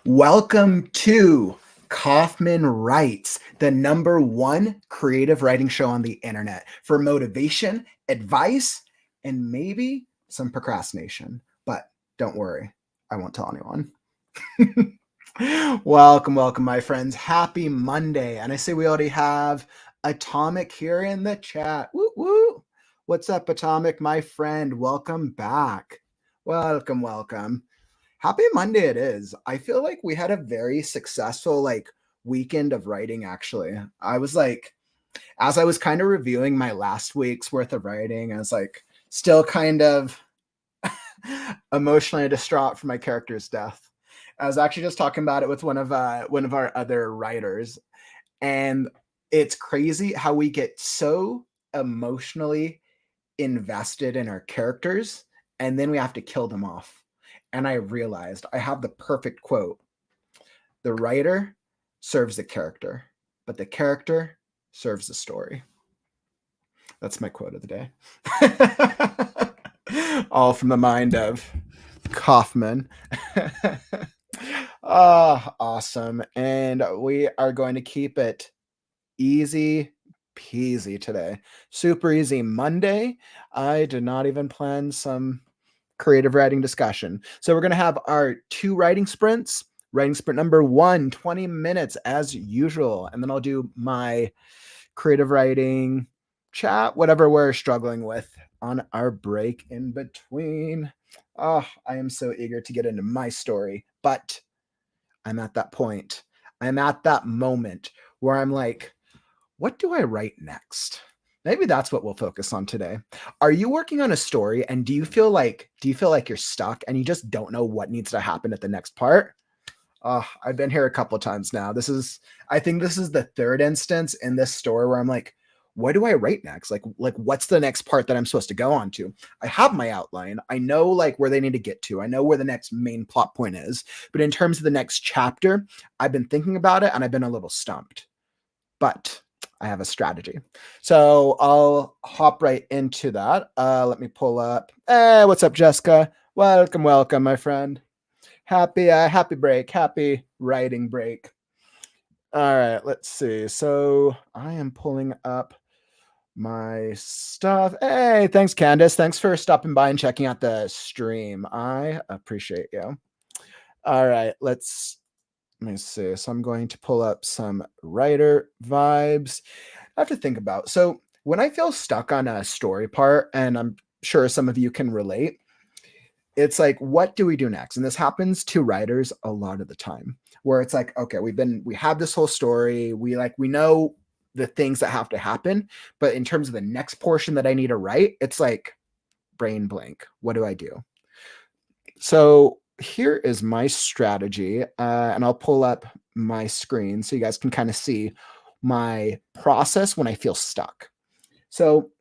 Welcome to Kauffman Writes, the #1 creative writing show on the internet for motivation, advice, and maybe some procrastination. But don't worry, I won't tell anyone. welcome, my friends. Happy Monday. And I see we already have Atomic here in the chat. Woo woo. What's up, Atomic, my friend? Welcome back. Welcome. Happy Monday it is. I feel like we had a very successful weekend of writing actually. I was like as I was kind of reviewing my last week's worth of writing, I was like still kind of emotionally distraught for my character's death. I was actually just talking about it with one of our other writers, and it's crazy how we get so emotionally invested in our characters and then we have to kill them off. And I realized I have the perfect quote. The writer serves the character, but the character serves the story. That's my quote of the day. All from the mind of Kauffman. Awesome. And we are going to keep it easy peasy today. Super easy Monday. I did not even plan some creative writing discussion. So we're going to have our 2 writing sprints. Writing sprint number 1, 20 minutes as usual. And then I'll do my creative writing chat, whatever we're struggling with on our break in between. Oh, I am so eager to get into my story, but I'm at that point. I'm at that moment where I'm like, what do I write next? Maybe that's what we'll focus on today. Are you working on a story and do you feel like you're stuck and you just don't know what needs to happen at the next part? I've been here a couple of times now. I think this is the 3rd instance in this story where I'm like, what do I write next? Like what's the next part that I'm supposed to go on to? I have my outline. I know like where they need to get to. I know where the next main plot point is. But in terms of the next chapter, I've been thinking about it and I've been a little stumped. But I have a strategy. So I'll hop right into that. Let me pull up. Hey, what's up, Jessica? Welcome, my friend. Happy break. Happy writing break. All right, let's see. So I am pulling up my stuff. Hey, thanks, Candace. Thanks for stopping by and checking out the stream. I appreciate you. All right, let me see. So I'm going to pull up some writer vibes. I have to think about. So when I feel stuck on a story part, and I'm sure some of you can relate, it's like, what do we do next? And this happens to writers a lot of the time, where it's like, okay, we have this whole story. We know the things that have to happen, but in terms of the next portion that I need to write, it's like brain blank. What do I do? So here is my strategy, and I'll pull up my screen so you guys can kind of see my process when I feel stuck. So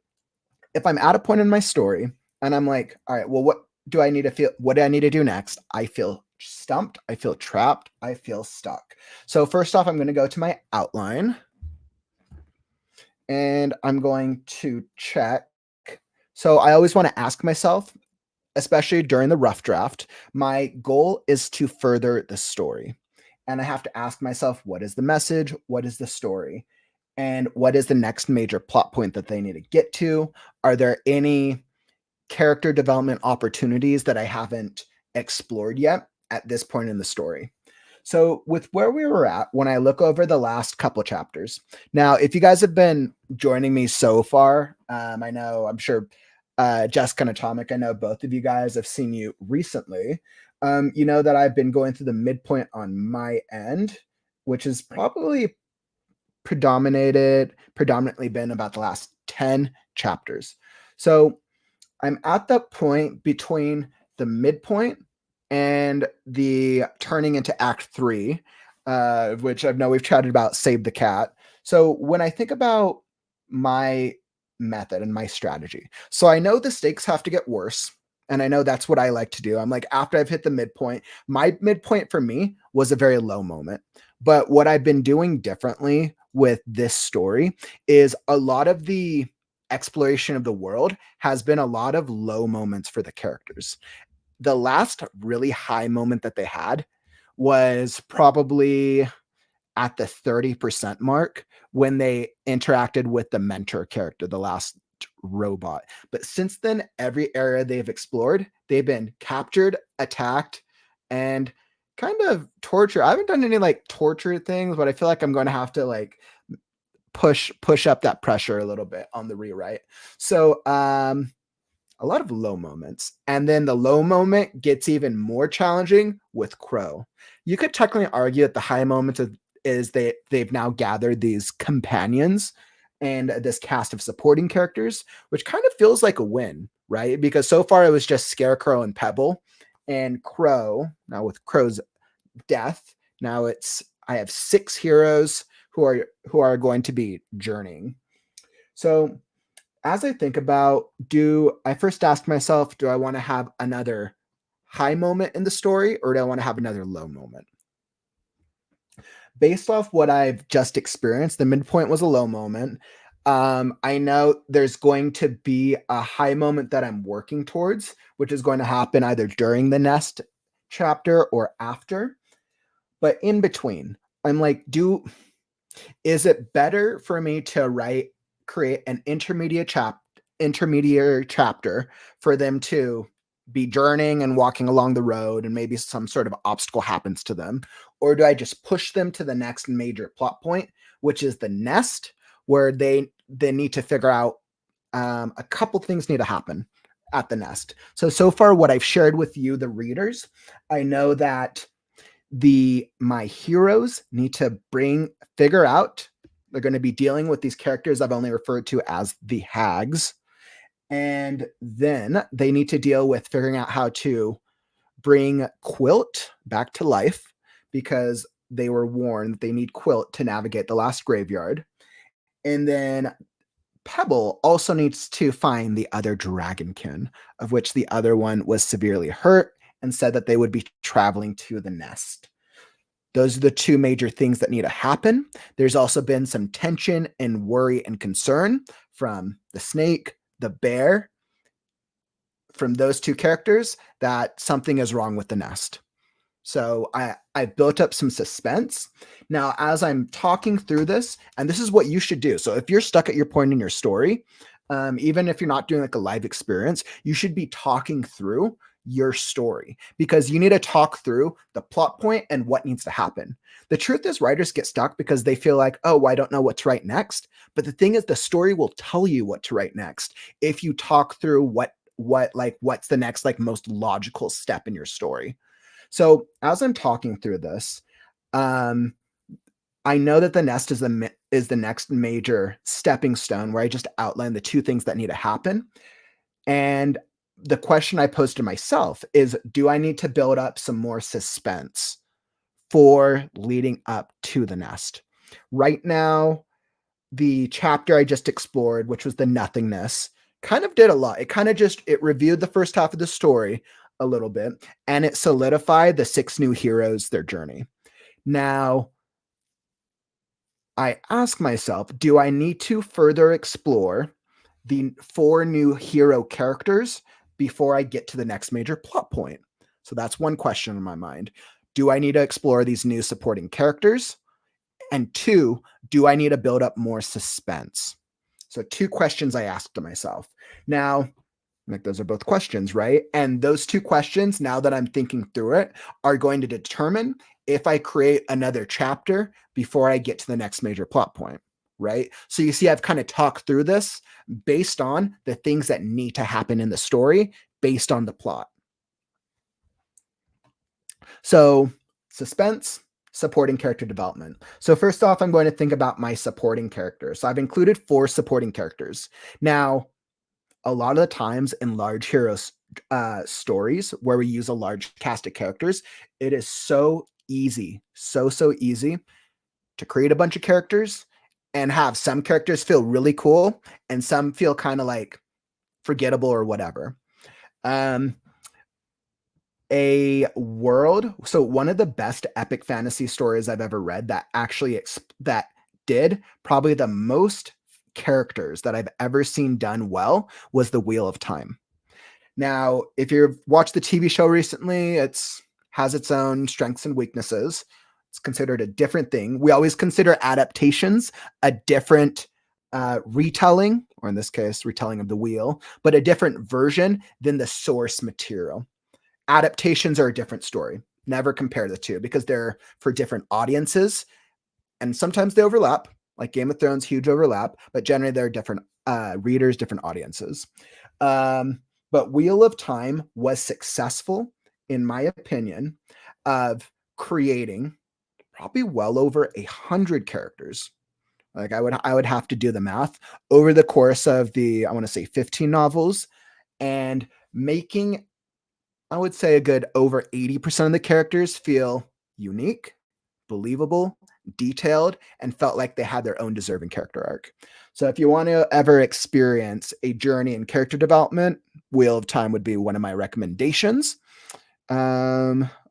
if I'm at a point in my story and I'm like, all right, well, what do I need to do next? I feel stumped. I feel trapped. I feel stuck. So first off, I'm going to go to my outline and I'm going to check. So I always want to ask myself, especially during the rough draft, my goal is to further the story. And I have to ask myself, what is the message? What is the story? And what is the next major plot point that they need to get to? Are there any character development opportunities that I haven't explored yet at this point in the story? So with where we were at, when I look over the last couple chapters, now, if you guys have been joining me so far, I'm sure Jessica and Atomic, I know both of you guys have seen you recently. You know that I've been going through the midpoint on my end, which is probably predominantly been about the last 10 chapters. So I'm at the point between the midpoint and the turning into Act 3, which I know we've chatted about Save the Cat. So when I think about my method and my strategy, so I know the stakes have to get worse. And I know that's what I like to do. I'm like, after I've hit the midpoint, my midpoint for me was a very low moment. But what I've been doing differently with this story is a lot of the exploration of the world has been a lot of low moments for the characters. The last really high moment that they had was probably at the 30% mark when they interacted with the mentor character, the last robot. But since then, every area they've explored, they've been captured, attacked, and kind of torture. I haven't done any like torture things, but I feel like I'm going to have to like push up that pressure a little bit on the rewrite. So a lot of low moments. And then the low moment gets even more challenging with Crow. You could technically argue that the high moments is they've now gathered these companions and this cast of supporting characters, which kind of feels like a win, right? Because so far it was just Scarecrow and Pebble, and Crow. Now with Crow's death, now it's I have 6 heroes who are going to be journeying. So as I think about, do I first ask myself, do I want to have another high moment in the story or do I want to have another low moment? Based off what I've just experienced, the midpoint was a low moment. I know there's going to be a high moment that I'm working towards, which is going to happen either during the nest chapter or after. But in between, I'm like, is it better for me to create an intermediary chapter for them to be journeying and walking along the road and maybe some sort of obstacle happens to them, or do I just push them to the next major plot point, which is the nest, where they need to figure out a couple things need to happen at the nest. So far what I've shared with you, the readers, I know that my heroes need to figure out, they're going to be dealing with these characters I've only referred to as the hags, and then they need to deal with figuring out how to bring Quilt back to life, because they were warned that they need Quilt to navigate the last graveyard. And then Pebble also needs to find the other dragonkin, of which the other one was severely hurt and said that they would be traveling to the nest. Those are the 2 major things that need to happen. There's also been some tension and worry and concern from the snake, the bear, from those 2 characters, that something is wrong with the nest. So I built up some suspense. Now, as I'm talking through this, and this is what you should do. So if you're stuck at your point in your story, even if you're not doing like a live experience, you should be talking through your story, because you need to talk through the plot point and what needs to happen. The truth is, writers get stuck because they feel like, oh, I don't know what to write next. But the thing is, the story will tell you what to write next if you talk through what's the next like most logical step in your story. So as I'm talking through this, I know that the nest is the next major stepping stone, where I just outline the 2 things that need to happen. And the question I posed to myself is, do I need to build up some more suspense for leading up to the nest? Right now, the chapter I just explored, which was the nothingness, kind of did a lot. It reviewed the first half of the story a little bit, and it solidified the 6 new heroes, their journey. Now, I ask myself, do I need to further explore the 4 new hero characters before I get to the next major plot point? So that's one question in my mind. Do I need to explore these new supporting characters? And 2, do I need to build up more suspense? So 2 questions I asked to myself. Now, like, those are both questions, right? And those 2 questions, now that I'm thinking through it, are going to determine if I create another chapter before I get to the next major plot point, right? So you see, I've kind of talked through this based on the things that need to happen in the story, based on the plot. So suspense, supporting character development. So first off, I'm going to think about my supporting characters. So I've included 4 supporting characters. Now, a lot of the times in large heroes stories where we use a large cast of characters, it is so easy, so easy to create a bunch of characters and have some characters feel really cool and some feel kind of like forgettable or whatever. Um, so one of the best epic fantasy stories I've ever read that actually that did probably the most characters that I've ever seen done well was The Wheel of Time. Now, if you've watched the TV show recently, it's has its own strengths and weaknesses. It's considered a different thing. We always consider adaptations a different retelling, or in this case, retelling of the wheel, but a different version than the source material. Adaptations are a different story. Never compare the two because they're for different audiences, and sometimes they overlap, like Game of Thrones, huge overlap, but generally they're different readers, different audiences. But Wheel of Time was successful, in my opinion, of creating probably well over 100 characters. Like I would have to do the math over the course of the, I want to say 15 novels, and making, I would say, a good over 80% of the characters feel unique, believable, detailed, and felt like they had their own deserving character arc. So if you want to ever experience a journey in character development, Wheel of Time would be one of my recommendations.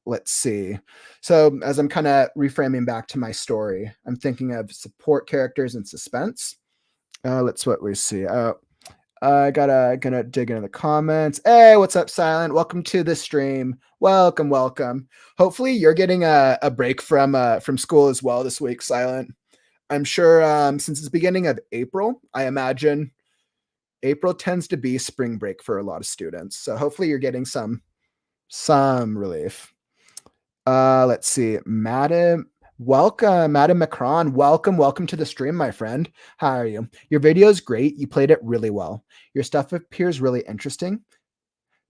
Let's see. So as I'm kind of reframing back to my story, I'm thinking of support characters and suspense. Let's what we see. I gonna dig into the comments. Hey, what's up, Silent? Welcome to the stream. Welcome, welcome. Hopefully, you're getting a break from school as well this week, Silent. I'm sure since it's beginning of April, I imagine April tends to be spring break for a lot of students. So hopefully, you're getting some relief. Let's see, Madam. Welcome, Madam Macron. Welcome to the stream, my friend. How are you? Your video is great. You played it really well. Your stuff appears really interesting,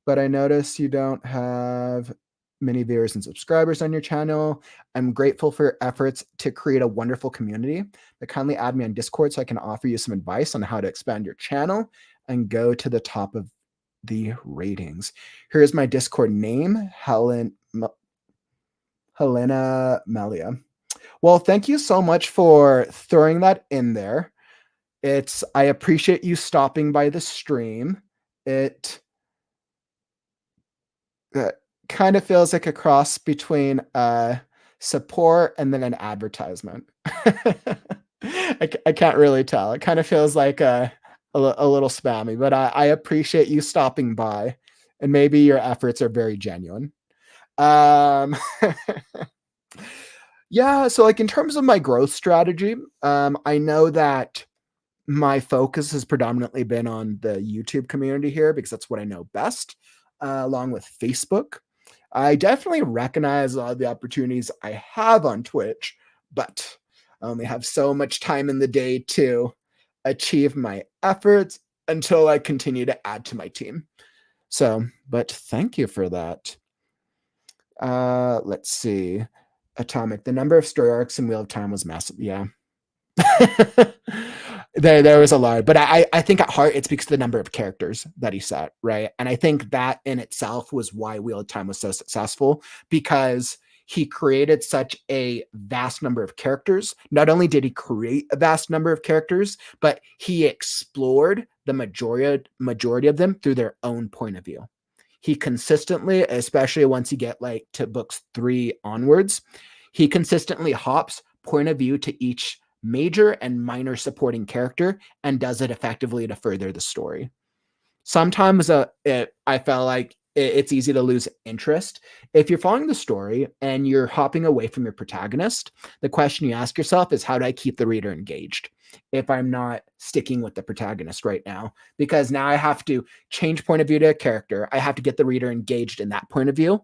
but I notice you don't have many viewers and subscribers on your channel. I'm grateful for your efforts to create a wonderful community. But kindly add me on Discord so I can offer you some advice on how to expand your channel and go to the top of the ratings. Here's my Discord name, Helena Melia. Well, thank you so much for throwing that in there. I appreciate you stopping by the stream. It kind of feels like a cross between support and then an advertisement. I can't really tell. It kind of feels like a little spammy, but I appreciate you stopping by, and maybe your efforts are very genuine. Yeah, so like in terms of my growth strategy, I know that my focus has predominantly been on the YouTube community here because that's what I know best, along with Facebook. I definitely recognize a lot of the opportunities I have on Twitch, but I only have so much time in the day to achieve my efforts until I continue to add to my team. So, but thank you for that. Let's see. Atomic. The number of story arcs in Wheel of Time was massive. Yeah. there was a lot, but I think at heart it's because of the number of characters that he set, right? And I think that in itself was why Wheel of Time was so successful, because he created such a vast number of characters. Not only did he create a vast number of characters, but he explored the majority of them through their own point of view. He consistently, especially once you get like to books 3 onwards, he consistently hops point of view to each major and minor supporting character and does it effectively to further the story. Sometimes I felt like it's easy to lose interest. If you're following the story and you're hopping away from your protagonist, the question you ask yourself is, how do I keep the reader engaged if I'm not sticking with the protagonist right now? Because now I have to change point of view to a character. I have to get the reader engaged in that point of view.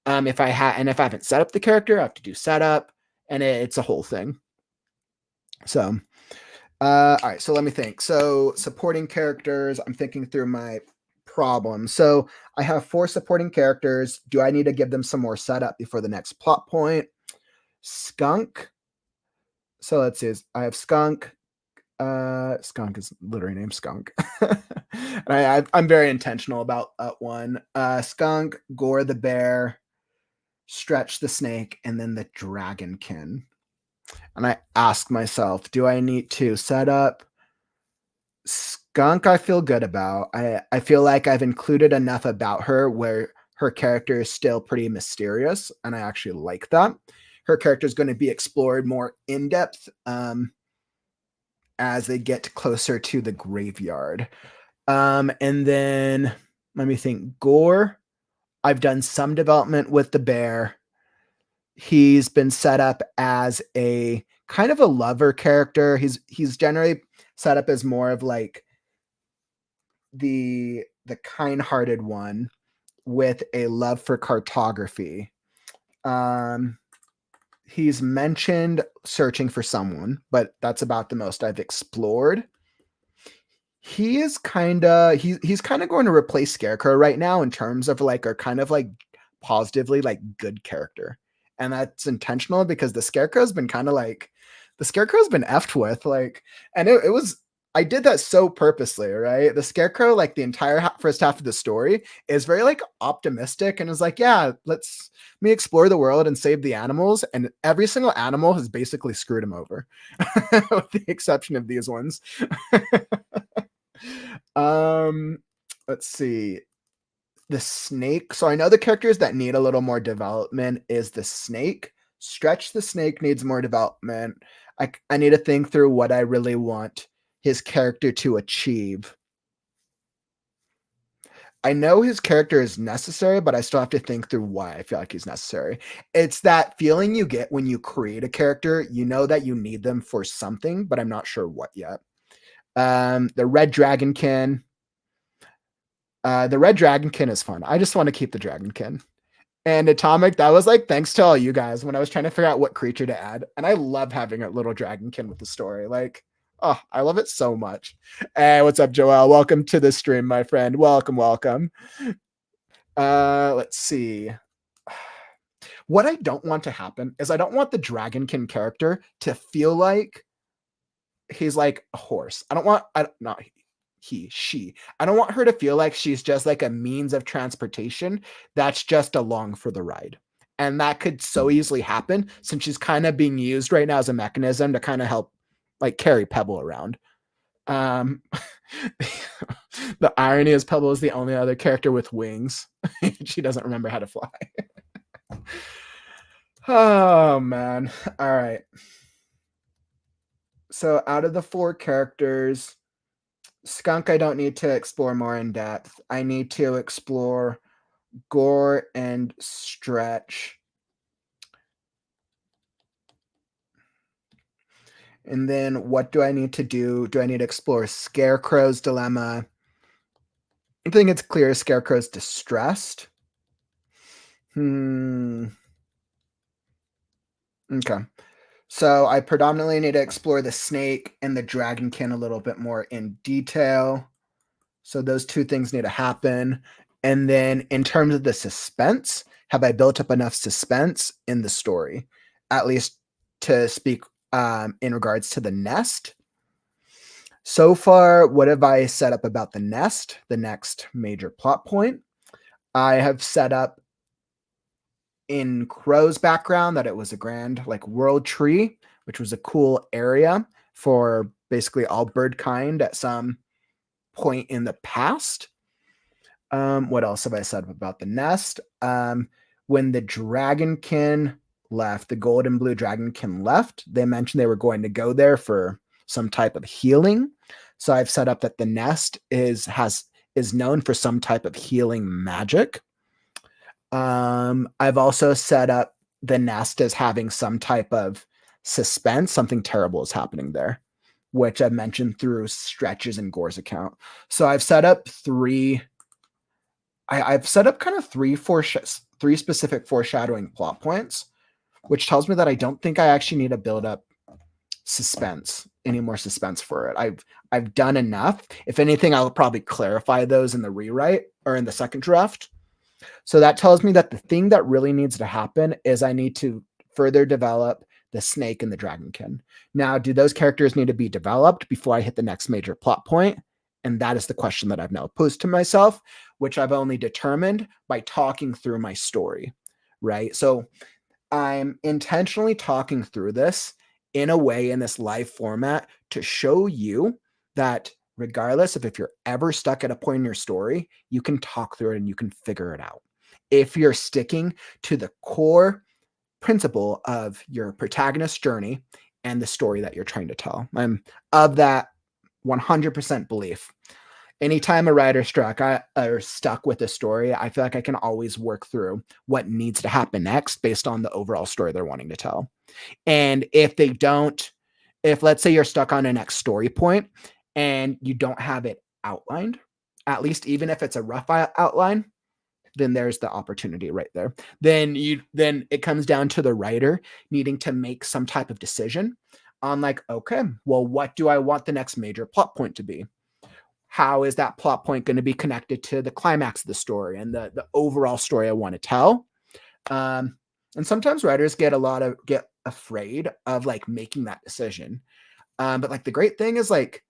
If I haven't set up the character, I have to do setup, and it's a whole thing. So, all right. So let me think. So supporting characters, I'm thinking through my problem. So I have 4 supporting characters. Do I need to give them some more setup before the next plot point? Skunk. So let's see. I have Skunk. Skunk is literally named Skunk. And I'm very intentional about that one. Skunk, Gore the bear, Stretch the snake, and then the dragonkin. And I ask myself, do I need to set up Skunk? I feel good about. I feel like I've included enough about her where her character is still pretty mysterious, and I actually like that. Her character is going to be explored more in depth as they get closer to the graveyard. And then let me think. Gore. I've done some development with the bear. He's been set up as a kind of a lover character. He's generally set up as more of like the kind-hearted one with a love for cartography. Um, he's mentioned searching for someone, but that's about the most I've explored. He's kinda going to replace Scarecrow right now in terms of, like, a kind of, like, positively, like, good character, and that's intentional because the Scarecrow's been effed with, like, and it was I did that so purposely, right? The Scarecrow, like, the entire first half of the story is very, like, optimistic and is like, "Yeah, let's me explore the world and save the animals," and every single animal has basically screwed him over, with the exception of these ones. Um, let's see. The snake. So I know the characters that need a little more development is the snake. Stretch the snake needs more development. I need to think through what I really want his character to achieve. I know his character is necessary, but I still have to think through why I feel like he's necessary. It's that feeling you get when you create a character, you know that you need them for something, but I'm not sure what yet. The red dragonkin. The red dragonkin is fun. I just want to keep the dragonkin. And Atomic, that was like thanks to all you guys when I was trying to figure out what creature to add. And I love having a little dragonkin with the story. Like, oh, I love it so much. Hey, what's up, Joel? Welcome to the stream, my friend. Welcome, welcome. Let's see. What I don't want to happen is I don't want the dragonkin character to feel like he's like a horse. I don't want I not he, she. I don't want her to feel like she's just like a means of transportation that's just along for the ride. And that could so easily happen since she's kind of being used right now as a mechanism to kind of help like carry Pebble around. Um the irony is Pebble is the only other character with wings. She doesn't remember how to fly. Oh man. All right. So out of the four characters, Skunk, I don't need to explore more in depth. I need to explore Gore and Stretch. And then what do I need to do? Do I need to explore Scarecrow's dilemma? I think it's clear Scarecrow's distressed. Okay. So I predominantly need to explore the snake and the dragonkin a little bit more in detail. So those two things need to happen. And then in terms of the suspense, have I built up enough suspense in the story, at least to speak in regards to the nest? So far, what have I set up about the nest, the next major plot point? I have set up in Crow's background that it was a grand like world tree, which was a cool area for basically all bird kind at some point in the past. What else have I said about the nest? When the dragonkin left, the gold and blue dragonkin left, they mentioned they were going to go there for some type of healing. So I've set up that the nest is known for some type of healing magic. I've also set up the nest as having some type of suspense, something terrible is happening there, which I've mentioned through Stretches and Gore's account. So I've set up I've set up kind of three specific foreshadowing plot points, which tells me that I don't think I actually need to build up any more suspense for it. I've done enough. If anything, I'll probably clarify those in the rewrite or in the second draft. So that tells me that the thing that really needs to happen is I need to further develop the snake and the dragonkin. Now, do those characters need to be developed before I hit the next major plot point? And that is the question that I've now posed to myself, which I've only determined by talking through my story, right? So I'm intentionally talking through this in a way in this live format to show you that regardless of if you're ever stuck at a point in your story, you can talk through it and you can figure it out. If you're sticking to the core principle of your protagonist's journey and the story that you're trying to tell. I'm of that 100% belief. anytime a writer's struck or stuck with a story, I feel like I can always work through what needs to happen next based on the overall story they're wanting to tell. And if they don't, if let's say you're stuck on a next story point and you don't have it outlined, at least even if it's a rough outline, then there's the opportunity right there. Then it comes down to the writer needing to make some type of decision on like, okay, well, what do I want the next major plot point to be? How is that plot point going to be connected to the climax of the story and the overall story I want to tell? Um, and sometimes writers get afraid of like making that decision. But like the great thing is like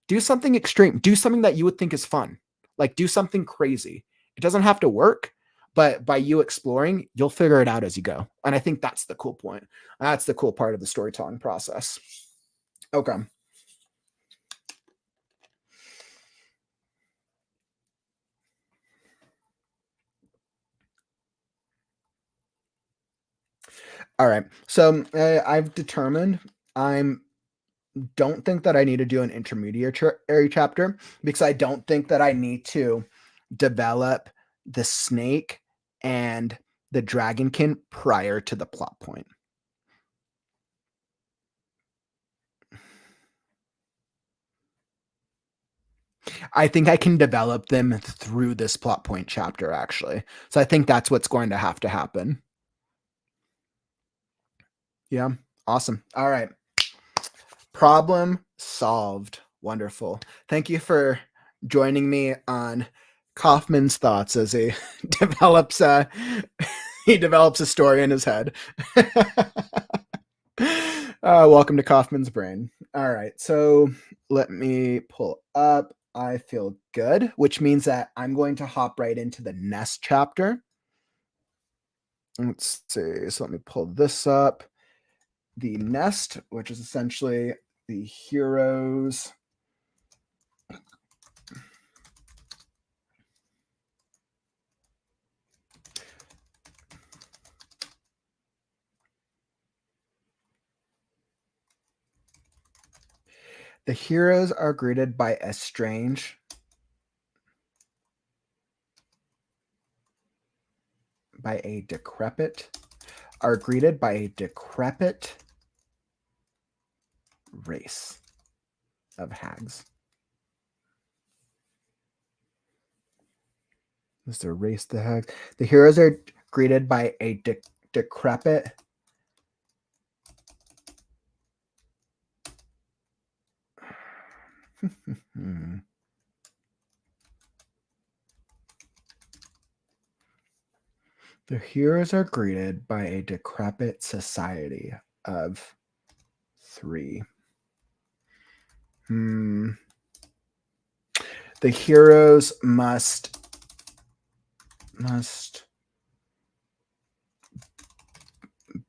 do something extreme, do something that you would think is fun, like do something crazy. It doesn't have to work, but by you exploring, you'll figure it out as you go. And I think that's the cool point. That's the cool part of the storytelling process. Okay. All right. So I've determined I'm don't think that I need to do an intermediary chapter because I don't think that I need to develop the snake and the dragonkin prior to the plot point. I think I can develop them through this plot point chapter, actually. So I think that's what's going to have to happen. Yeah. Awesome. All right. Problem solved. Wonderful. Thank you for joining me on Kauffman's thoughts as he develops he develops a story in his head. Welcome to Kauffman's brain. All right, so let me pull up. I feel good, which means that I'm going to hop right into the nest chapter. Let's see. So let me pull this up. The nest, which is essentially the heroes. The heroes are greeted by a strange, are greeted by a decrepit race of hags. Is there a race the hags? The heroes are greeted by a decrepit The heroes are greeted by a decrepit society of 3. The heroes must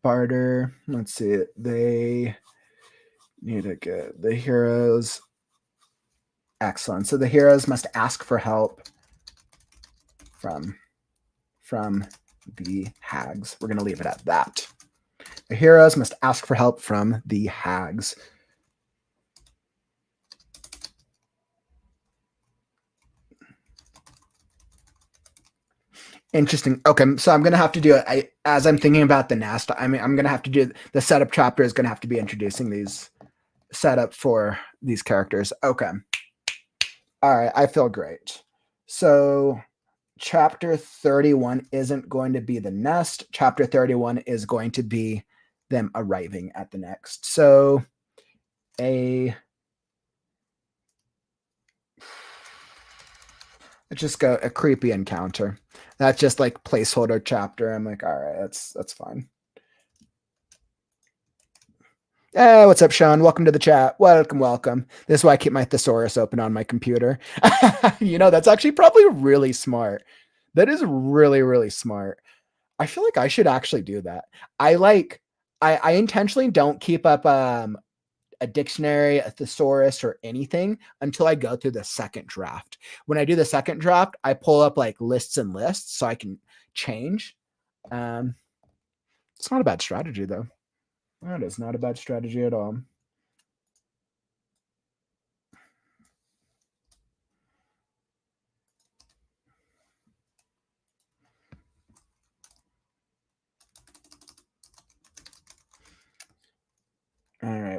barter. Let's see. They need to get the heroes. Excellent. So the heroes must ask for help from the hags. We're going to leave it at that. The heroes must ask for help from the hags. Interesting. Okay, so I'm gonna have to do it. As I'm thinking about the nest, I'm gonna have to do the setup chapter is gonna have to be introducing these setup for these characters. Okay. All right, I feel great. So chapter 31 isn't going to be the nest. Chapter 31 is going to be them arriving at the next. So let's just go a creepy encounter. That's just like placeholder chapter. I'm like, all right, that's fine. Hey, what's up, Sean? Welcome to the chat. Welcome. This is why I keep my thesaurus open on my computer. That's actually probably really smart. That is really, really smart. I feel like I should actually do that. I intentionally don't keep up a dictionary, a thesaurus, or anything until I go through the second draft. When I do the second draft, I pull up like lists and lists so I can change. It's not a bad strategy though. That is not a bad strategy at all.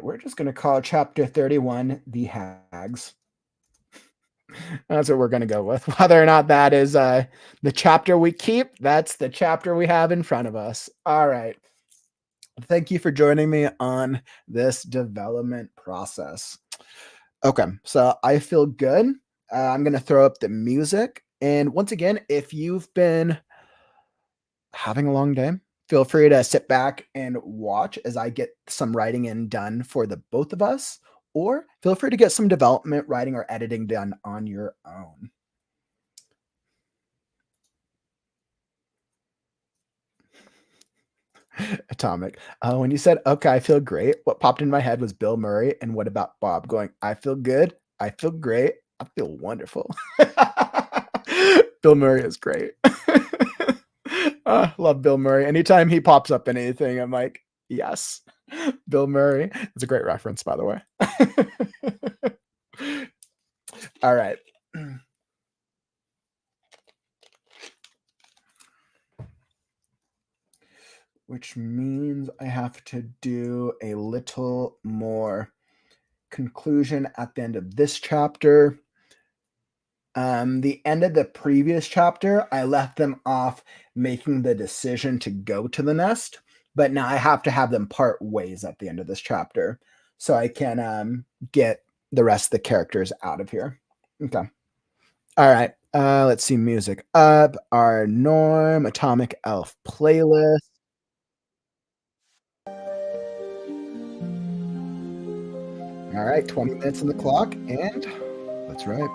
we're just going to call chapter 31 The Hags. That's what we're going to go with. Whether or not that is the chapter we keep, that's the chapter we have in front of us. All right. Thank you for joining me on this development process. Okay, so I feel good. I'm going to throw up the music. And once again, if you've been having a long day, feel free to sit back and watch as I get some writing in done for the both of us, or feel free to get some development writing or editing done on your own. Atomic. When you said, okay, I feel great, what popped in my head was Bill Murray. And what about Bob going, I feel good. I feel great. I feel wonderful. Bill Murray is great. Love Bill Murray. Anytime he pops up in anything, I'm like, yes, Bill Murray. It's a great reference, by the way. All right. Which means I have to do a little more conclusion at the end of this chapter. The end of the previous chapter, I left them off making the decision to go to the nest, but now I have to have them part ways at the end of this chapter so I can get the rest of the characters out of here. Okay. All right. Let's see. Music up. Our Norm Atomic Elf playlist. All right. 20 minutes on the clock, and that's right.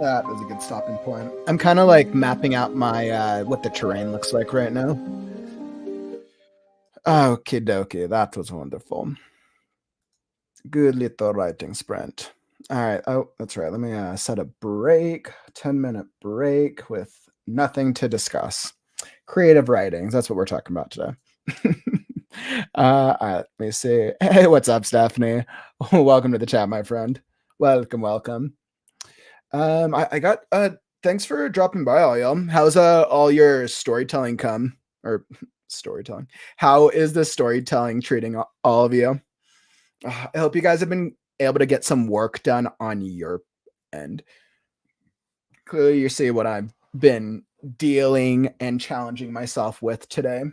That was a good stopping point. I'm kind of like mapping out my what the terrain looks like right now. Okie dokie, that was wonderful. Good little writing sprint. All right. Oh, that's right. Let me set a break, 10-minute break with nothing to discuss. Creative writings. That's what we're talking about today. All right. Let me see. Hey, what's up, Stephanie? Welcome to the chat, my friend. Welcome, welcome. I got thanks for dropping by, all y'all. How's all your storytelling come or storytelling? How is the storytelling treating all of you? I hope you guys have been able to get some work done on your end. Clearly, you see what I've been dealing and challenging myself with today.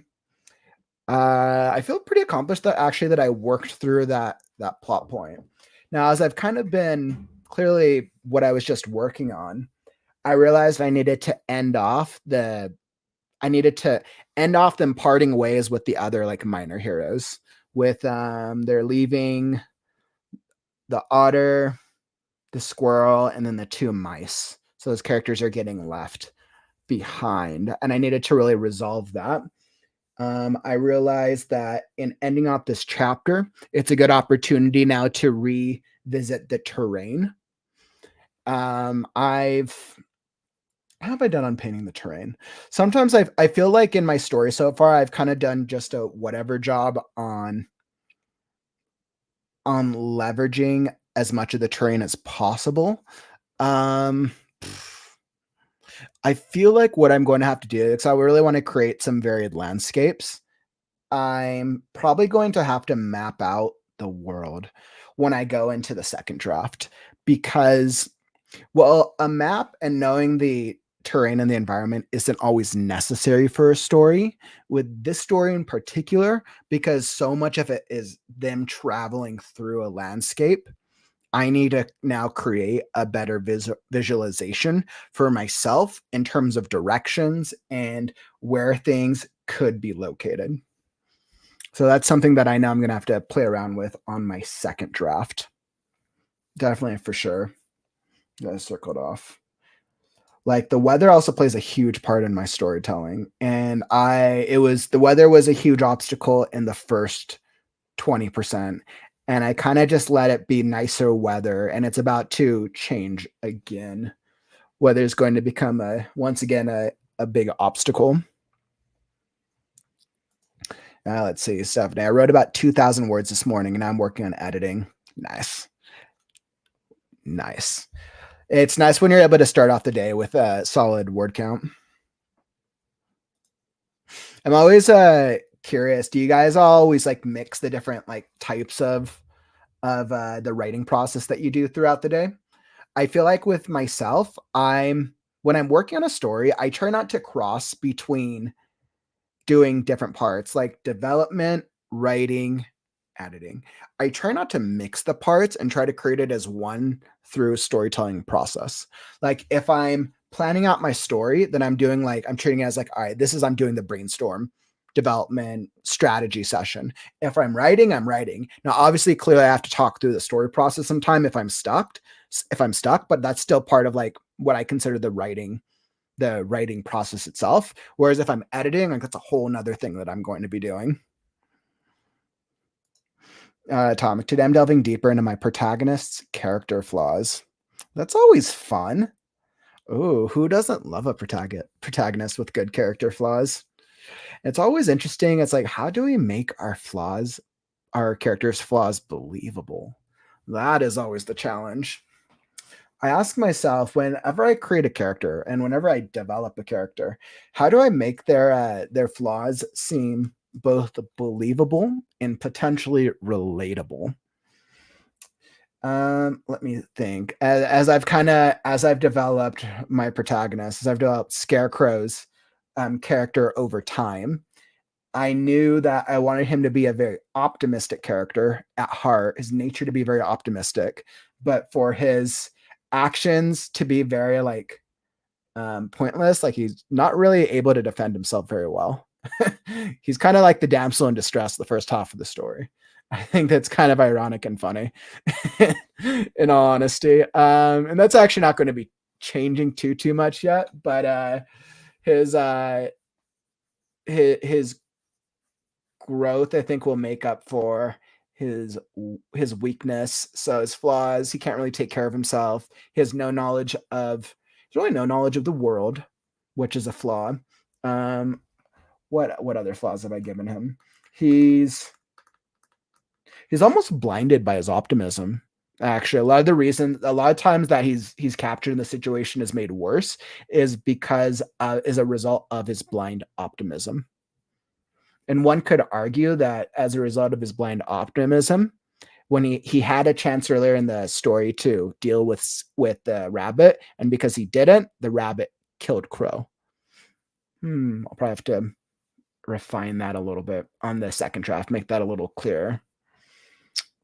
I feel pretty accomplished that I worked through that plot point. Now, as I've kind of been clearly what I was just working on, I realized I needed to end off them parting ways with the other like minor heroes. With they're leaving the otter, the squirrel, and then the two mice. So those characters are getting left behind, and I needed to really resolve that. I realized that in ending off this chapter, it's a good opportunity now to revisit the terrain. How have I done on painting the terrain? Sometimes I feel like in my story so far, I've kind of done just a whatever job on leveraging as much of the terrain as possible. I feel like what I'm going to have to do, because I really want to create some varied landscapes, I'm probably going to have to map out the world when I go into the second draft because, well, a map and knowing the terrain and the environment isn't always necessary for a story. With this story in particular, because so much of it is them traveling through a landscape, I need to now create a better visualization for myself in terms of directions and where things could be located. So that's something that I know I'm going to have to play around with on my second draft. Definitely for sure. Got circled off. Like the weather also plays a huge part in my storytelling. And the weather was a huge obstacle in the first 20%. And I kind of just let it be nicer weather. And it's about to change again. Weather is going to become once again a big obstacle. Let's see, Stephanie. I wrote about 2,000 words this morning and I'm working on editing. Nice. It's nice when you're able to start off the day with a solid word count. I'm always curious. Do you guys always like mix the different like types of the writing process that you do throughout the day? I feel like with myself, when I'm working on a story, I try not to cross between doing different parts like development, writing, editing. I try not to mix the parts and try to create it as one through storytelling process. Like if I'm planning out my story, then I'm treating it as like, all right, I'm doing the brainstorm development strategy session. If I'm writing, I'm writing. Now, obviously, clearly I have to talk through the story process sometime if I'm stuck, but that's still part of like what I consider the writing process itself. Whereas if I'm editing, like that's a whole nother thing that I'm going to be doing. Atomic, today I'm delving deeper into my protagonist's character flaws. That's always fun. Ooh, who doesn't love a protagonist with good character flaws? It's always interesting. It's like, how do we make our characters' flaws believable? That is always the challenge. I ask myself whenever I create a character and whenever I develop a character, how do I make their flaws seem both believable and potentially relatable? Let me think. As I've developed my protagonist, as I've developed Scarecrow's character over time, I knew that I wanted him to be a very optimistic character at heart, his nature to be very optimistic, but for his actions to be very like pointless, like he's not really able to defend himself very well. He's kind of like the damsel in distress the first half of the story. I think that's kind of ironic and funny in all honesty. And that's actually not going to be changing too much yet, but his his growth, I think, will make up for his weakness. So his flaws, he can't really take care of himself. He has no knowledge of there's really no knowledge of the world, which is a flaw. Um, what other flaws have I given him? He's he's almost blinded by his optimism. Actually, a lot of times that he's captured in the situation is made worse is because is a result of his blind optimism. And one could argue that as a result of his blind optimism, when he had a chance earlier in the story to deal with the rabbit, and because he didn't, the rabbit killed Crow. I'll probably have to refine that a little bit on the second draft, make that a little clearer.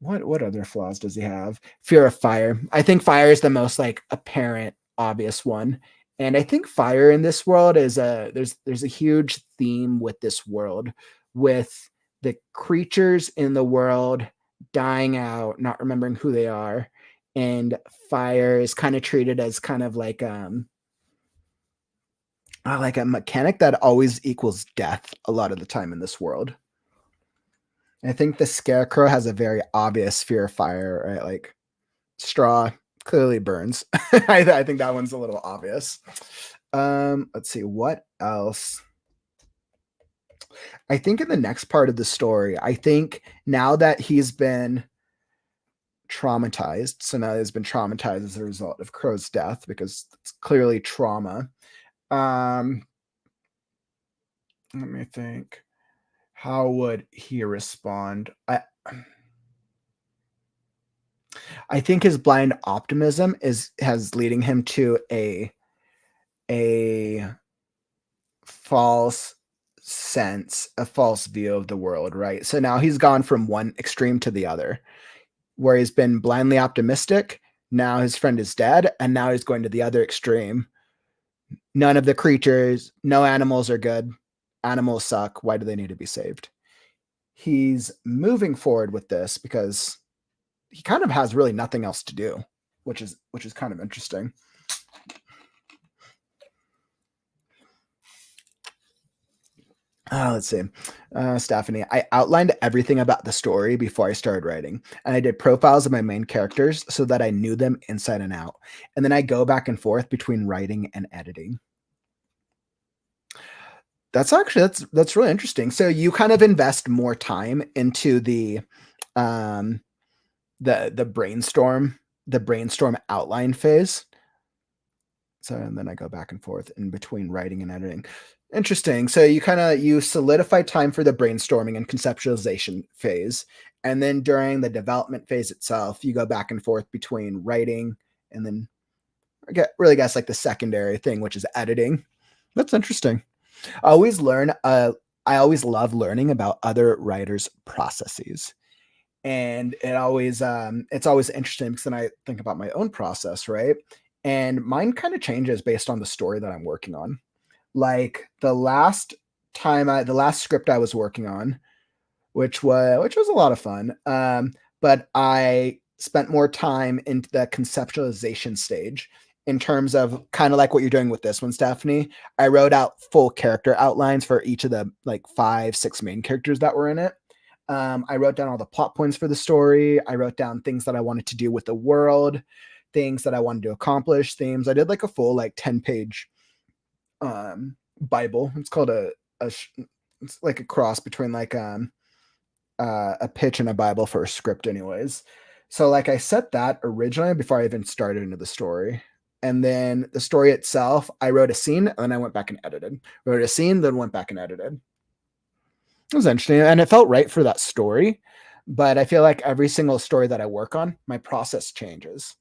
What other flaws does he have? Fear of fire. I think fire is the most like apparent, obvious one. And I think fire in this world is there's a huge theme with this world, with the creatures in the world dying out, not remembering who they are, and fire is kind of treated as kind of like a mechanic that always equals death a lot of the time in this world. I think the scarecrow has a very obvious fear of fire, right? Like straw clearly burns. I think that one's a little obvious. Let's see what else. I think in the next part of the story, I think now that he's been traumatized, so now he's been traumatized as a result of Crow's death because it's clearly trauma. Let me think. How would he respond? I think his blind optimism has leading him to a false sense, a false view of the world, right? So now he's gone from one extreme to the other, where he's been blindly optimistic. Now his friend is dead, and now he's going to the other extreme. None of the creatures, no animals are good. Animals suck. Why do they need to be saved? He's moving forward with this because he kind of has really nothing else to do, which is kind of interesting. Let's see. Stephanie, I outlined everything about the story before I started writing, and I did profiles of my main characters so that I knew them inside and out. And then I go back and forth between writing and editing. That's really interesting. So you kind of invest more time into um the brainstorm outline phase. So and then I go back and forth in between writing and editing. Interesting. So you solidify time for the brainstorming and conceptualization phase, and then during the development phase itself, you go back and forth between writing and then really guess like the secondary thing, which is editing. That's interesting. I always learn. I always love learning about other writers' processes, and it's always interesting because then I think about my own process, right? And mine kind of changes based on the story that I'm working on. Like the last script I was working on, which was a lot of fun. But I spent more time into the conceptualization stage in terms of kind of like what you're doing with this one, Stephanie. I wrote out full character outlines for each of the like 5, 6 main characters that were in it. I wrote down all the plot points for the story. I wrote down things that I wanted to do with the world, things that I wanted to accomplish, themes. I did like a full like 10-page Bible. It's called it's like a cross between like a pitch and a Bible for a script, anyways. So like I set that originally before I even started into the story. And then the story itself, I wrote a scene and then I went back and edited. Wrote a scene, then went back and edited. It was interesting. And it felt right for that story. But I feel like every single story that I work on, my process changes.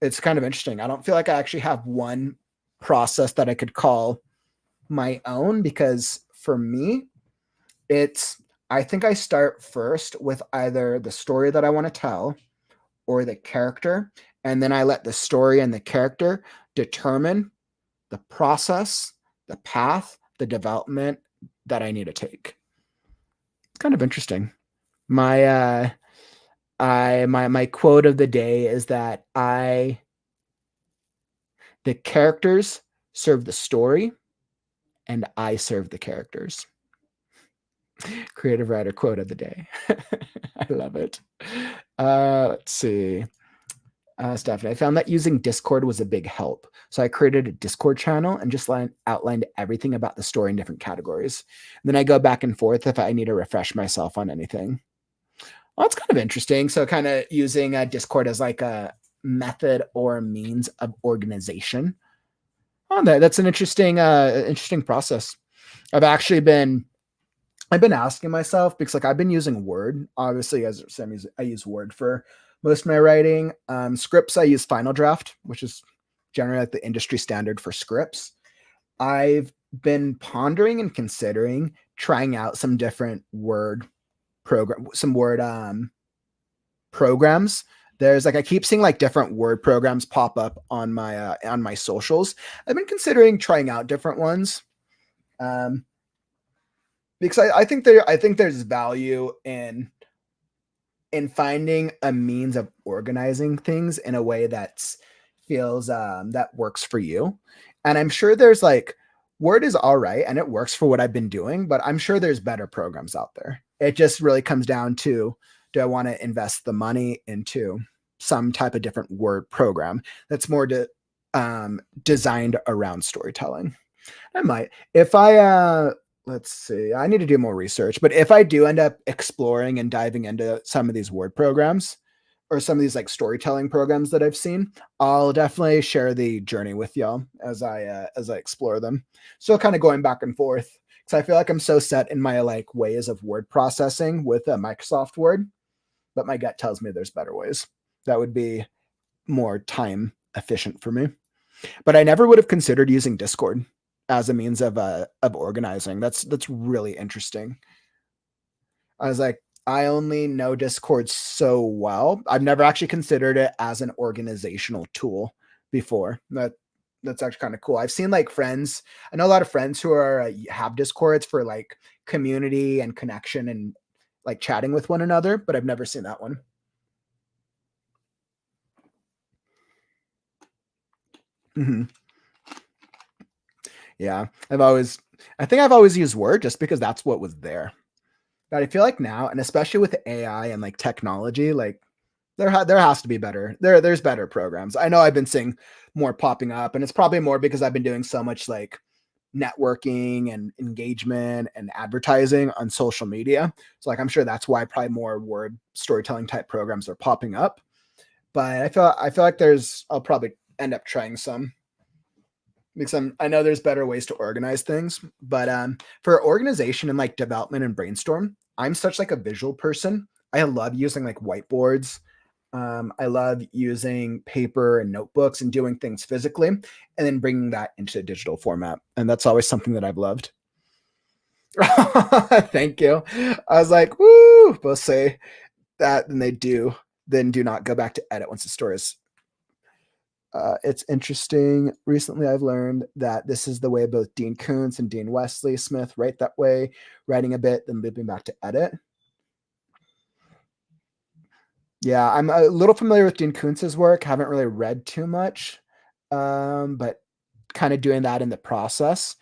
It's kind of interesting. I don't feel like I actually have one process that I could call my own because for me, it's I think I start first with either the story that I want to tell or the character, and then I let the story and the character determine the process, the path, the development that I need to take. It's kind of interesting. My quote of the day is that The characters serve the story, and I serve the characters. Creative writer quote of the day. I love it. Let's see. Stephanie, I found that using Discord was a big help. So I created a Discord channel and just outlined everything about the story in different categories. And then I go back and forth if I need to refresh myself on anything. Well, that's kind of interesting. So kind of using Discord as like a method or means of organization. Oh, that's an interesting process. I've been asking myself because like I've been using Word, obviously as I use Word for most of my writing. Scripts I use Final Draft, which is generally like the industry standard for scripts. I've been pondering and considering trying out some different Word programs. There's like I keep seeing like different Word programs pop up on my socials. I've been considering trying out different ones. Because I think there's value in finding a means of organizing things in a way that's feels that works for you. And I'm sure there's like Word is all right and it works for what I've been doing, but I'm sure there's better programs out there. It just really comes down to, do I want to invest the money into some type of different Word program that's more designed around storytelling? I might. If I let's see, I need to do more research, but if I do end up exploring and diving into some of these Word programs or some of these like storytelling programs that I've seen, I'll definitely share the journey with y'all as I explore them. So kind of going back and forth because I feel like I'm so set in my like ways of word processing with Microsoft Word, but my gut tells me there's better ways that would be more time efficient for me. But I never would have considered using Discord as a means of organizing. That's really interesting. I was like, I only know Discord so well. I've never actually considered it as an organizational tool before. That's actually kind of cool. I've seen like friends. I know a lot of friends who are have Discords for like community and connection and like chatting with one another, but I've never seen that one. Mm-hmm. Yeah, I think I've always used Word just because that's what was there. But I feel like now, and especially with AI and like technology, like there has to be better. There's better programs. I know I've been seeing more popping up, and it's probably more because I've been doing so much like networking and engagement and advertising on social media. So like I'm sure that's why probably more Word storytelling type programs are popping up. But I feel like I'll probably end up trying some because I know there's better ways to organize things, but for organization and like development and brainstorm, I'm such like a visual person. I love using like whiteboards. I love using paper and notebooks and doing things physically and then bringing that into a digital format. And that's always something that I've loved. Thank you. I was like, woo, both say that and then do not go back to edit once the story is it's interesting. Recently, I've learned that this is the way both Dean Koontz and Dean Wesley Smith write that way, writing a bit, then looping back to edit. Yeah, I'm a little familiar with Dean Koontz's work. Haven't really read too much, but kind of doing that in the process.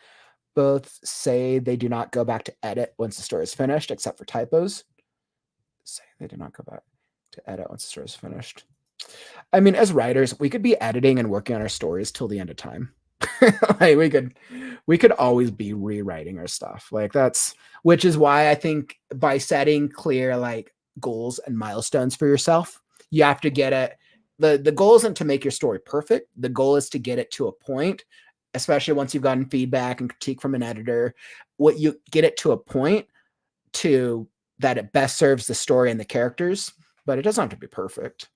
Both say they do not go back to edit once the story is finished, except for typos. Say they do not go back to edit once the story is finished. I mean, as writers, we could be editing and working on our stories till the end of time. Like we could always be rewriting our stuff. Like that's which is why I think by setting clear like goals and milestones for yourself, you have to get it. The goal isn't to make your story perfect. The goal is to get it to a point, especially once you've gotten feedback and critique from an editor, what you get it to a point to that it best serves the story and the characters, but it doesn't have to be perfect.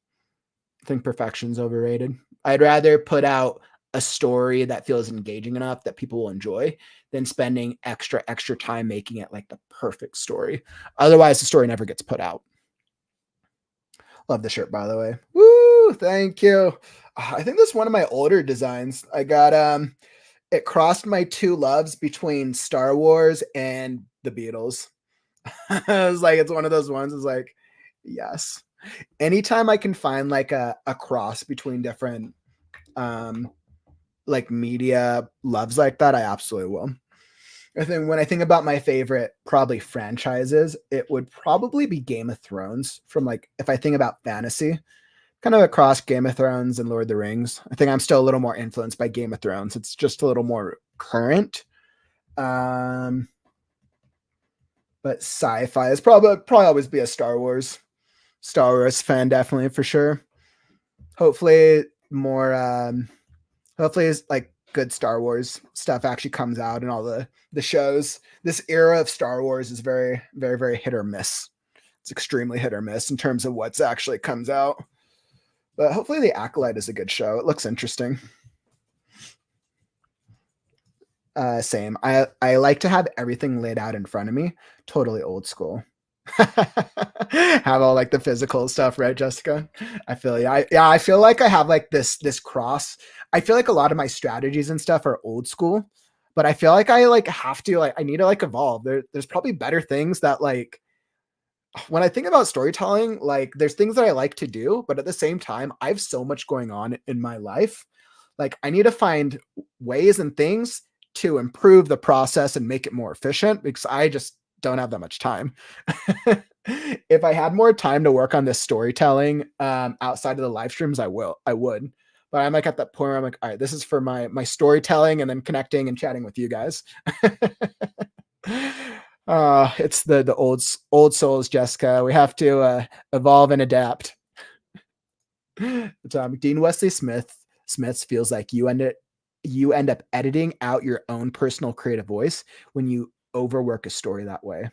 I think perfection's overrated. I'd rather put out a story that feels engaging enough that people will enjoy than spending extra time making it like the perfect story. Otherwise, the story never gets put out. Love the shirt, by the way. Woo! Thank you. I think this is one of my older designs. I got it crossed my two loves between Star Wars and the Beatles. I was like, it's one of those ones. It's like, yes. Anytime I can find like a cross between different like media loves like that, I absolutely will. I think when I think about my favorite probably franchises, it would probably be Game of Thrones from like if I think about fantasy, kind of across Game of Thrones and Lord of the Rings. I think I'm still a little more influenced by Game of Thrones. It's just a little more current. Um, but sci-fi is probably always be a Star Wars fan, definitely for sure. Hopefully more hopefully it's like good Star Wars stuff actually comes out and all the shows. This era of Star Wars is very, very, very hit or miss. It's extremely hit or miss in terms of what's actually comes out. But hopefully the Acolyte is a good show. It looks interesting. Same. I like to have everything laid out in front of me. Totally old school. Have all like the physical stuff, right, Jessica? I feel yeah, I feel like I have like this cross. I feel like a lot of my strategies and stuff are old school, but I feel like I like have to like I need to like evolve. There's probably better things that like when I think about storytelling, like there's things that I like to do, but at the same time, I have so much going on in my life. Like I need to find ways and things to improve the process and make it more efficient because I just don't have that much time. If I had more time to work on this storytelling outside of the live streams, I would. But I'm like at that point where I'm like, all right, this is for my storytelling and then connecting and chatting with you guys. It's the old souls, Jessica. We have to evolve and adapt. Dean Wesley Smith's feels like you end up editing out your own personal creative voice when you overwork a story that way.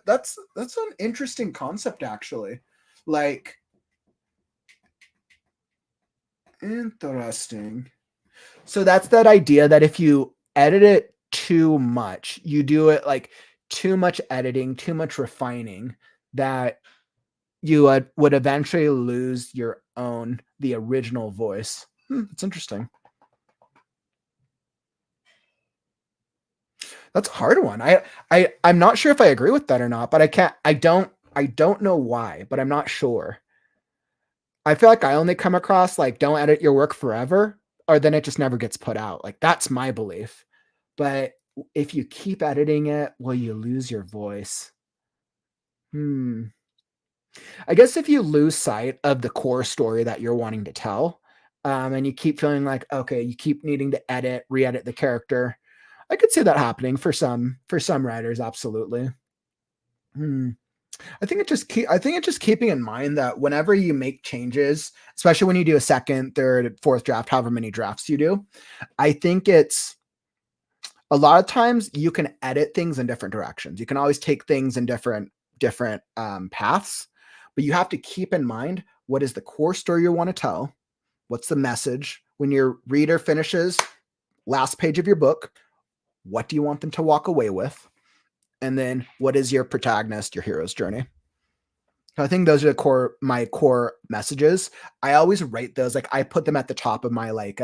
That's an interesting concept, actually. Like, interesting. So that's that idea that if you edit it too much, you do it like too much editing, too much refining, that you would eventually lose the original voice. It's interesting. That's a hard one. I'm not sure if I agree with that or not, but I don't know why, but I'm not sure. I feel like I only come across like don't edit your work forever, or then it just never gets put out. Like that's my belief. But if you keep editing it, will you lose your voice? Hmm. I guess if you lose sight of the core story that you're wanting to tell, and you keep feeling like, okay, you keep needing to re-edit the character, I could see that happening for some writers, absolutely. Hmm. I think it's just keeping in mind that whenever you make changes, especially when you do a second, third, fourth draft, however many drafts you do, I think it's a lot of times you can edit things in different directions. You can always take things in different paths, but you have to keep in mind what is the core story you want to tell. What's the message when your reader finishes last page of your book? What do you want them to walk away with? And then what is your protagonist, your hero's journey? I think those are my core messages. I always rate those, like I put them at the top of my like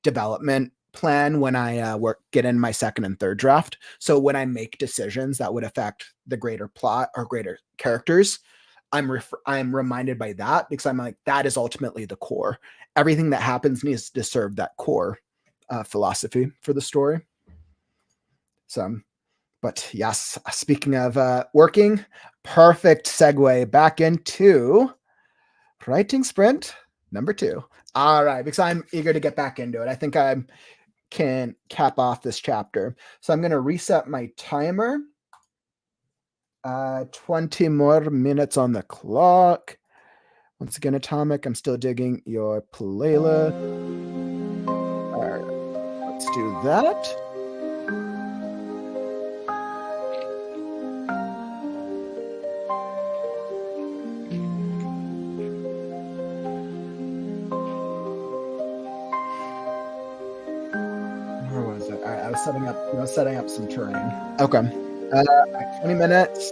development plan when I get in my second and third draft. So when I make decisions that would affect the greater plot or greater characters, I'm reminded by that because I'm like that is ultimately the core. Everything that happens needs to serve that core philosophy for the story. So but yes, speaking of working, perfect segue back into writing sprint number 2. All right, because I'm eager to get back into it. I think I can cap off this chapter. So I'm going to reset my timer. 20 more minutes on the clock. Once again, Atomic, I'm still digging your playlist. All right, let's do that. Where was it? All right, I was setting up some terrain. Okay. 20 minutes,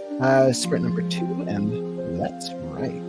sprint number 2, and let's write.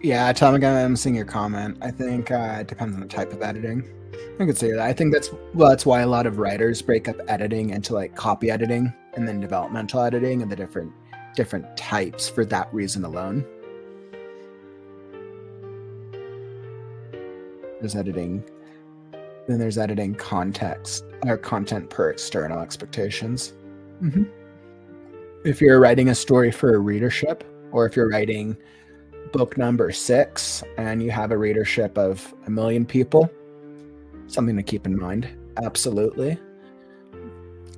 Yeah, Atomic, I'm seeing your comment. I think it depends on the type of editing. I could say that. I think that's why a lot of writers break up editing into like copy editing and then developmental editing and the different types for that reason alone. There's editing, then there's editing context or content per external expectations. hmm If you're writing a story for a readership, or if you're writing book number 6 and you have a readership of 1 million people, something to keep in mind. Absolutely.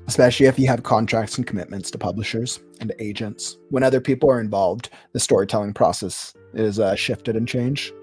Especially if you have contracts and commitments to publishers and agents. When other people are involved, the storytelling process is shifted and changed.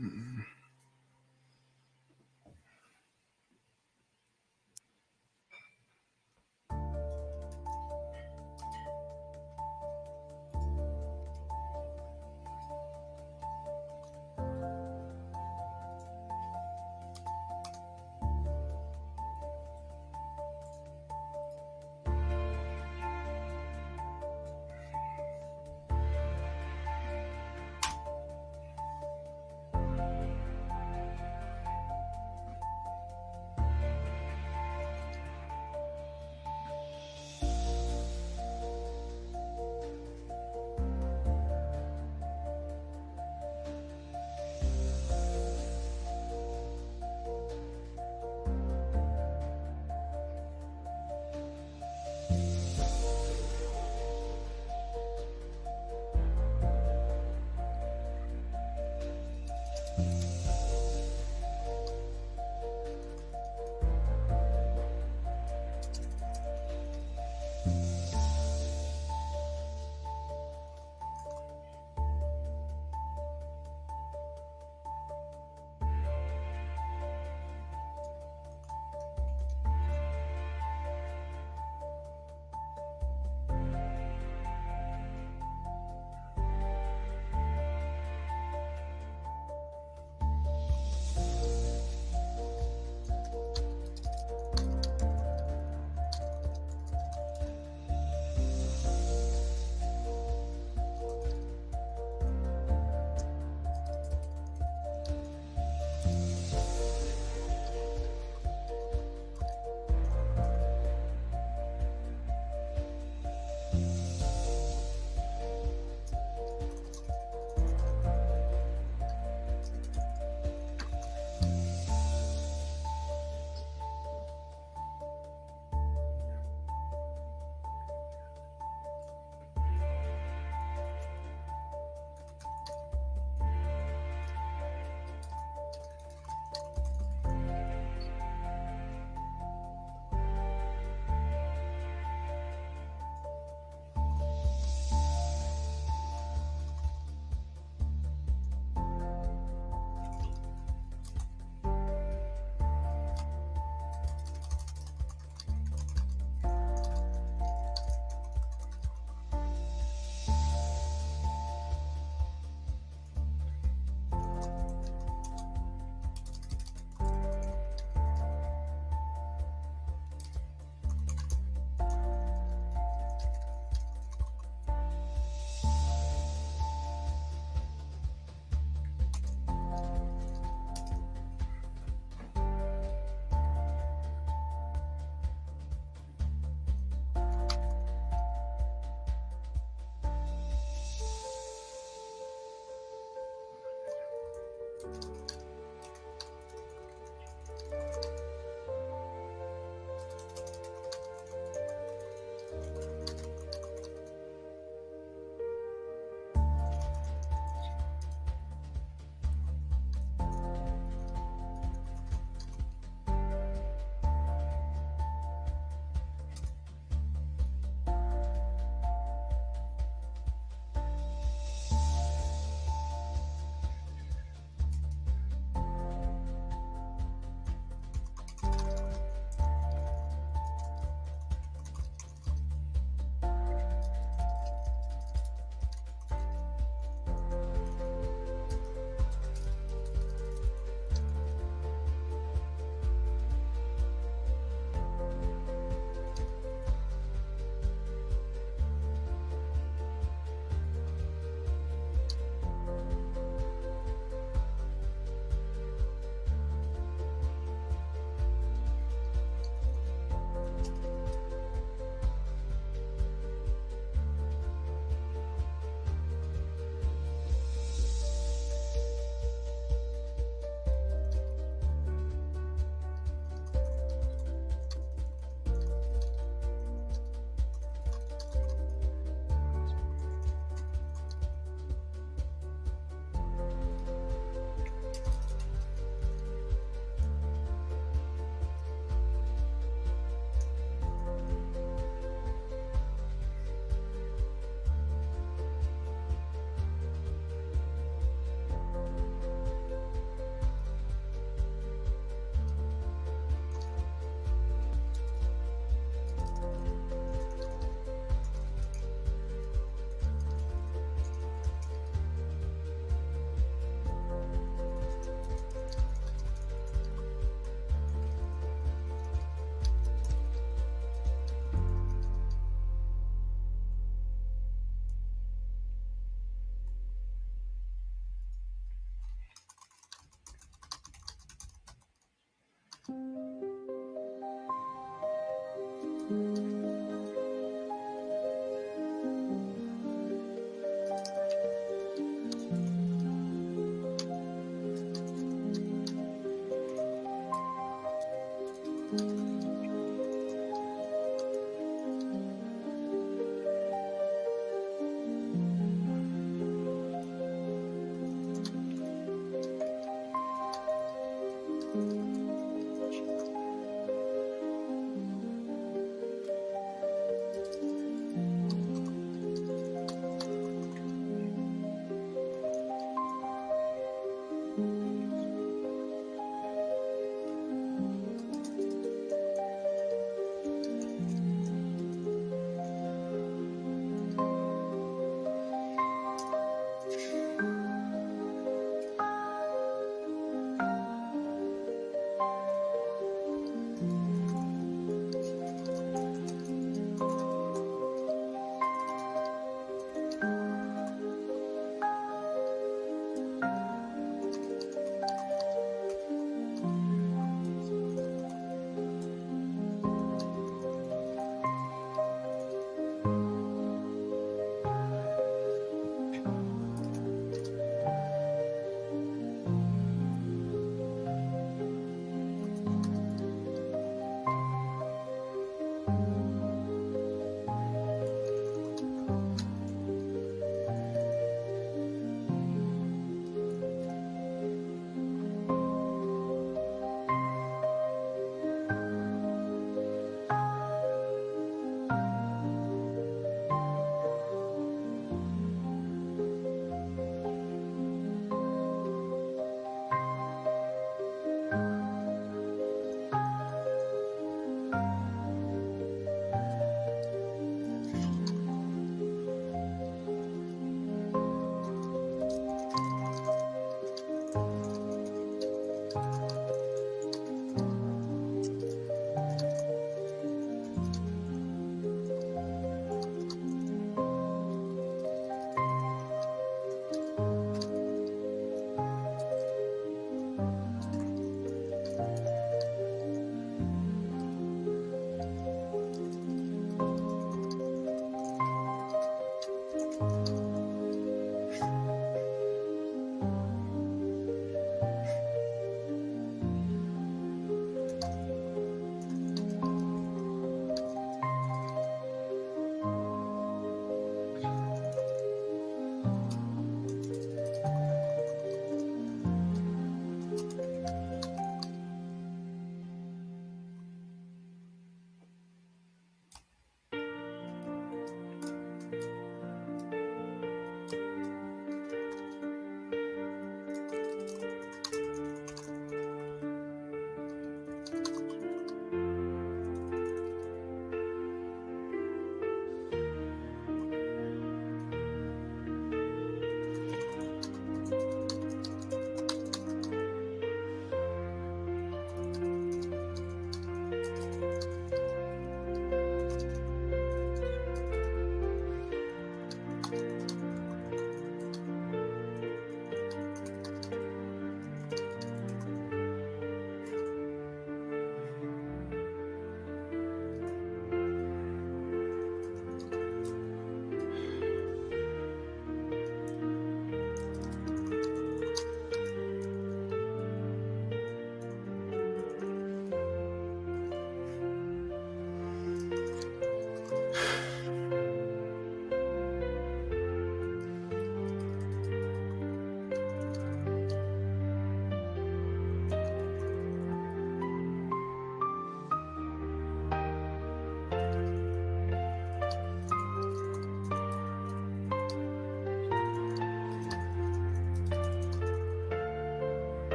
Mm.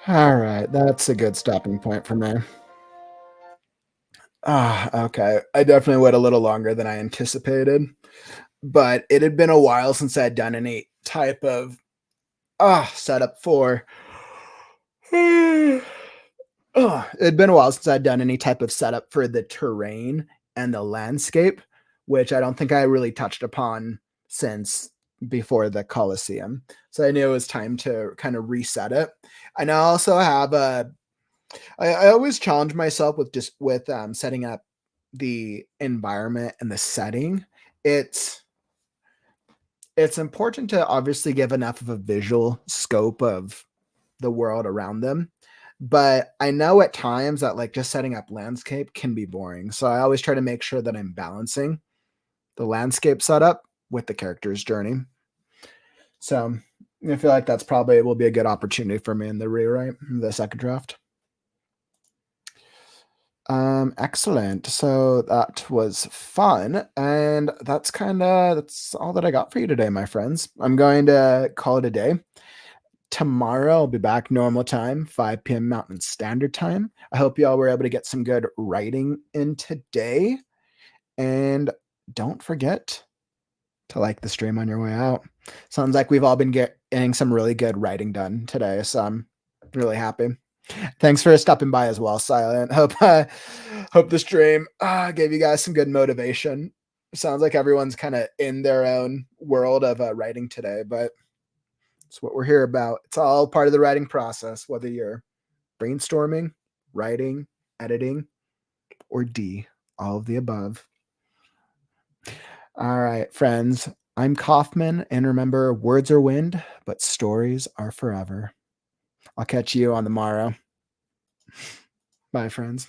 All right, that's a good stopping point for me. Okay. I definitely went a little longer than I anticipated, but it had been a while since I had done any type of setup for it'd been a while since I'd done any type of setup for the terrain and the landscape, which I don't think I really touched upon since before the Colosseum. So I knew it was time to kind of reset it. And I also have I always challenge myself with just with setting up the environment and the setting. It's it's important to obviously give enough of a visual scope of the world around them. But I know at times that like just setting up landscape can be boring. So I always try to make sure that I'm balancing the landscape setup with the character's journey. So I feel like that's probably will be a good opportunity for me in the rewrite, the second draft. Excellent. So that was fun, and that's all that I got for you today, my friends. I'm going to call it a day. Tomorrow I'll be back normal time, 5 p.m. Mountain Standard Time. I hope you all were able to get some good writing in today. And don't forget to like the stream on your way out. Sounds like we've all been getting some really good writing done today. So I'm really happy. Thanks for stopping by as well, Silent. Hope the stream gave you guys some good motivation. Sounds like everyone's kind of in their own world of writing today, but it's what we're here about. It's all part of the writing process, whether you're brainstorming, writing, editing, or D, all of the above. All right, friends. I'm Kauffman, and remember, words are wind, but stories are forever. I'll catch you on the morrow. Bye, friends.